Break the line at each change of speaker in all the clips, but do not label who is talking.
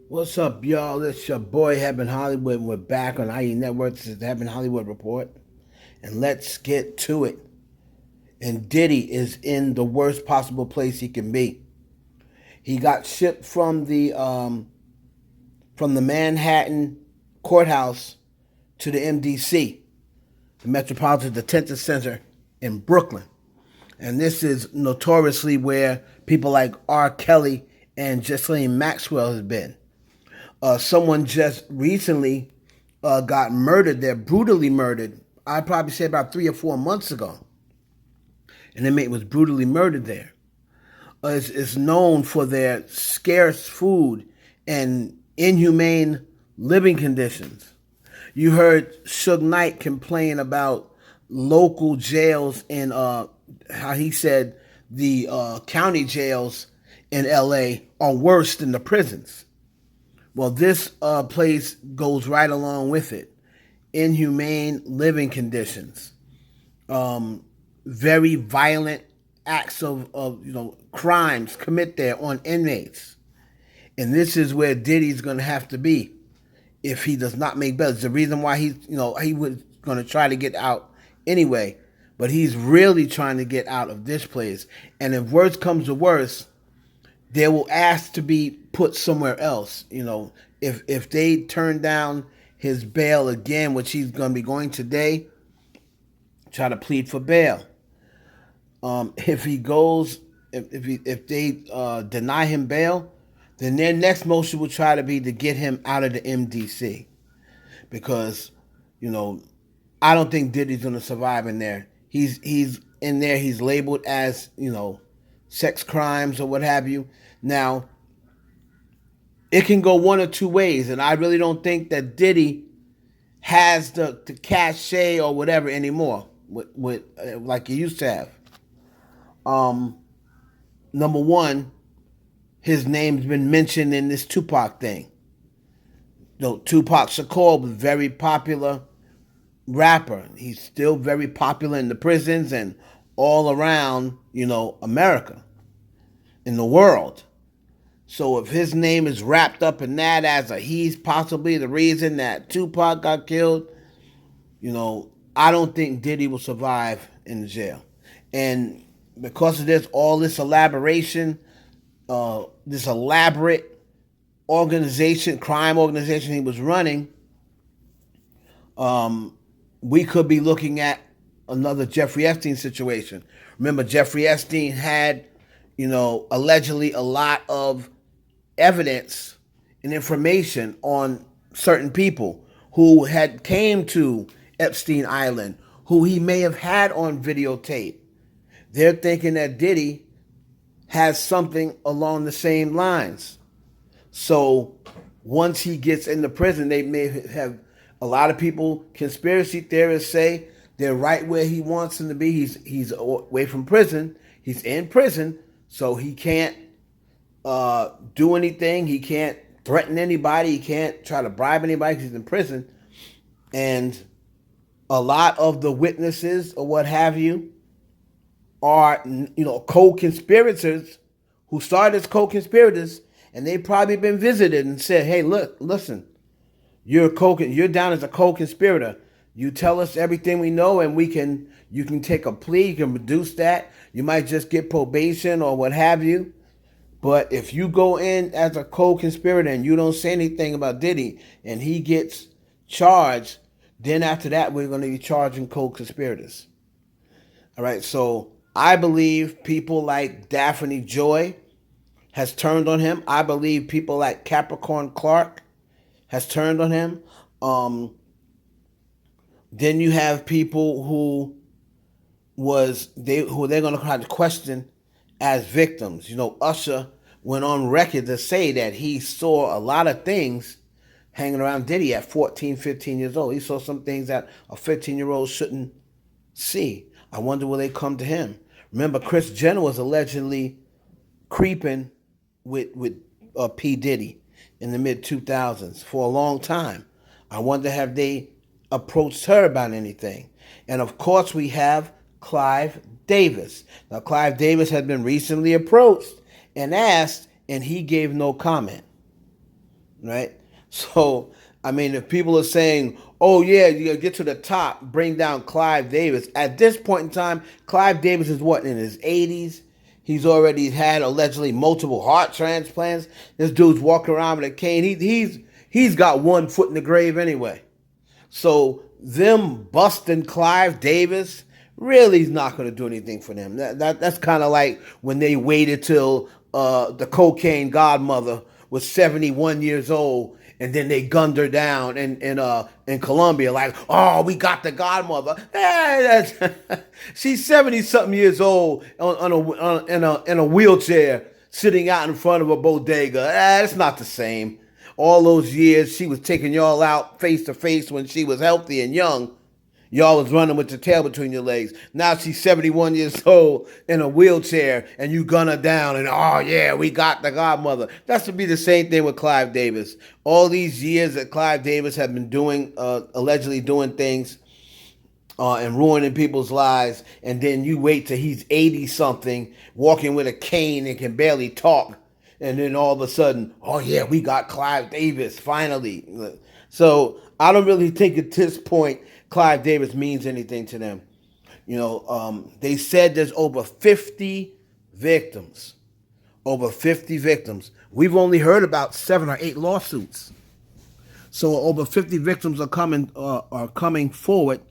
What's up, y'all? It's your boy Heaven Hollywood. We're back on IE Network. This is the Heaven Hollywood Report. And let's get to it. And Diddy is in the worst possible place he can be. He got shipped from the Manhattan courthouse to the MDC, the Metropolitan Detention Center in Brooklyn. And this is notoriously where people like R. Kelly and Ghislaine Maxwell has been. Someone just recently got murdered there, brutally murdered. I'd probably say about 3 or 4 months ago. An inmate was brutally murdered there. It's known for their scarce food and inhumane living conditions. You heard Suge Knight complain about local jails in how he said the county jails in LA are worse than the prisons. Well, this place goes right along with it. Inhumane living conditions, very violent acts of crimes commit there on inmates, and this is where Diddy's going to have to be if he does not make bail. It's the reason why he was going to try to get out anyway, but he's really trying to get out of this place. And if worse comes to worse, they will ask to be put somewhere else. If they turn down his bail again, which he's going to be going today, try to plead for bail. If he goes, if they deny him bail, then their next motion will try to be to get him out of the MDC, because I don't think Diddy's going to survive in there. He's in there. He's labeled as sex crimes or what have you. Now, it can go one or two ways, and I really don't think that Diddy has the cachet or whatever anymore, with like he used to have. Number one, his name's been mentioned in this Tupac thing. Tupac Shakur was a very popular rapper. He's still very popular in the prisons and all around, America, in the world. So if his name is wrapped up in that as he's possibly the reason that Tupac got killed, I don't think Diddy will survive in the jail. And because of this, all this elaboration, this elaborate crime organization he was running, we could be looking at another Jeffrey Epstein situation. Remember, Jeffrey Epstein had, allegedly a lot of evidence and information on certain people who had came to Epstein Island, who he may have had on videotape. They're thinking that Diddy has something along the same lines. So once he gets into prison, they may have a lot of people, conspiracy theorists say they're right where he wants him to be. He's away from prison. He's in prison, so he can't do anything. He can't threaten anybody. He can't try to bribe anybody because he's in prison. And a lot of the witnesses or what have you are, co-conspirators who started as co-conspirators, and they've probably been visited and said, "Hey, look, listen, you're down as a co-conspirator. You tell us everything we know, and you can take a plea. You can reduce that. You might just get probation or what have you. But if you go in as a co-conspirator and you don't say anything about Diddy and he gets charged, then after that, we're going to be charging co-conspirators." All right, so I believe people like Daphne Joy has turned on him. I believe people like Capricorn Clark has turned on him. Then you have people who they're going to try to question as victims. Usher went on record to say that he saw a lot of things hanging around Diddy at 14, 15 years old. He saw some things that a 15-year-old shouldn't see. I wonder will they come to him. Remember, Kris Jenner was allegedly creeping with P. Diddy in the mid-2000s for a long time. I wonder have they approached her about anything. And of course we have Clive Davis. Now, Clive Davis had been recently approached and asked, and he gave no comment. right? So, I mean, if people are saying, oh, yeah, you gotta get to the top, bring down Clive Davis, at this point in time, Clive Davis is what, in his 80s? He's already had allegedly multiple heart transplants. This dude's walking around with a cane. He's got one foot in the grave anyway. So them busting Clive Davis really is not going to do anything for them. That's kind of like when they waited till the cocaine godmother was 71 years old, and then they gunned her down in Colombia. Like, oh, we got the godmother. She's 70 something years old in a wheelchair, sitting out in front of a bodega. It's not the same. All those years she was taking y'all out face to face when she was healthy and young. Y'all was running with the tail between your legs. Now she's 71 years old in a wheelchair, and you gun her down, and oh yeah, we got the godmother. That's to be the same thing with Clive Davis. All these years that Clive Davis have been doing, allegedly doing things, and ruining people's lives, and then you wait till he's 80 something, walking with a cane and can barely talk, and then all of a sudden, oh yeah, we got Clive Davis finally. So I don't really think at this point Clive Davis means anything to them. They said there's over 50 victims. Over 50 victims. We've only heard about 7 or 8 lawsuits. So over 50 victims are coming forward.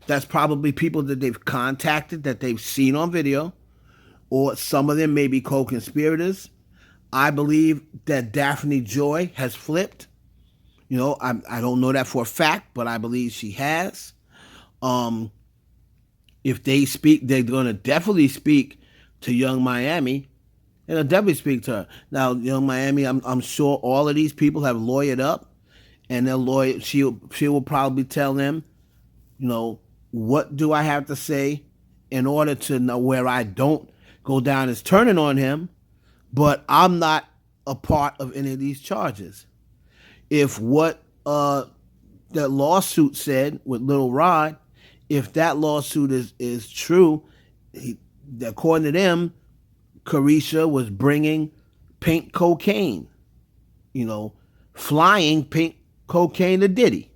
That's probably people that they've contacted, that they've seen on video, or some of them may be co-conspirators. I believe that Daphne Joy has flipped. I don't know that for a fact, but I believe she has. If they speak, they're going to definitely speak to Young Miami. They'll definitely speak to her. Now, Young Miami, I'm sure all of these people have lawyered up, and they'll lawyer. She will probably tell them, what do I have to say in order to know where I don't go down as turning on him, but I'm not a part of any of these charges. If what that lawsuit said with Little Rod, if that lawsuit is true, according to them, Carisha was bringing pink cocaine, flying pink cocaine to Diddy,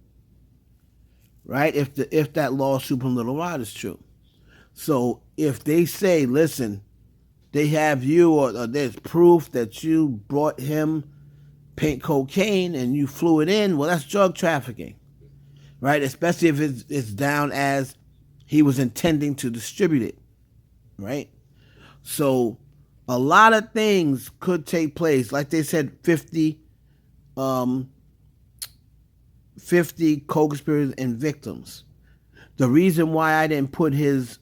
right? If that lawsuit from Little Rod is true. So if they say, listen, they have you, or there's proof that you brought him pink cocaine and you flew it in, well, that's drug trafficking, right? Especially if it's down as he was intending to distribute it, right? So a lot of things could take place. Like they said, 50 co-conspirators and victims. The reason why I didn't put his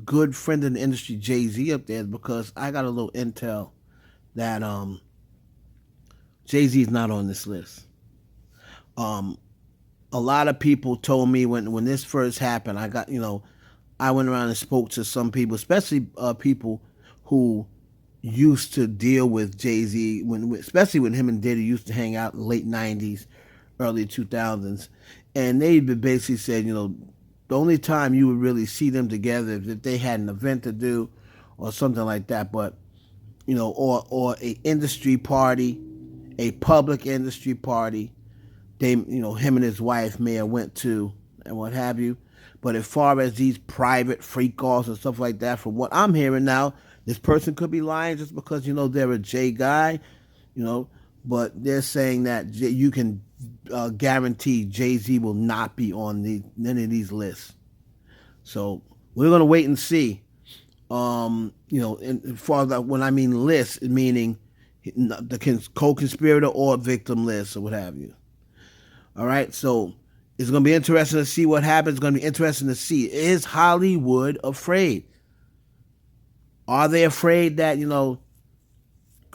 good friend in the industry, Jay-Z, up there is because I got a little intel that Jay-Z's not on this list. A lot of people told me when this first happened, I went around and spoke to some people, especially people who used to deal with Jay-Z, especially when him and Diddy used to hang out in the late 90s, early 2000s. And they basically said, the only time you would really see them together is if they had an event to do or something like that. But, or a industry party, a public industry party, they, him and his wife may have went to and what have you. But as far as these private freak offs and stuff like that, from what I'm hearing now, this person could be lying just because, they're a J guy, but they're saying that you can guarantee Jay-Z will not be on any of these lists. So we're going to wait and see. As far as when I mean lists, meaning the co-conspirator or victim list or what have you. All right, so it's going to be interesting to see what happens. It's going to be interesting to see, is Hollywood afraid? Are they afraid that,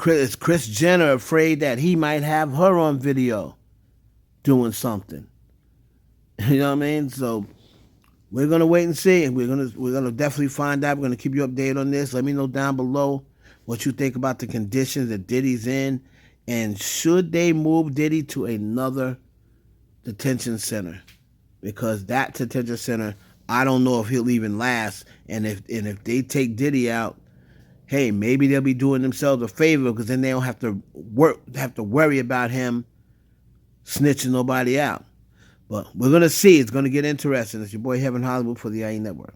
is Kris Jenner afraid that he might have her on video doing something? You know what I mean? So we're gonna wait and see, and we're gonna definitely find out. We're gonna keep you updated on this. Let me know down below what you think about the conditions that Diddy's in, and should they move Diddy to another detention center? Because that detention center, I don't know if he'll even last. And if they take Diddy out, hey, maybe they'll be doing themselves a favor, because then they don't have to worry about him snitching nobody out. But we're going to see. It's going to get interesting. It's your boy Heaven Hollywood for the IE Network.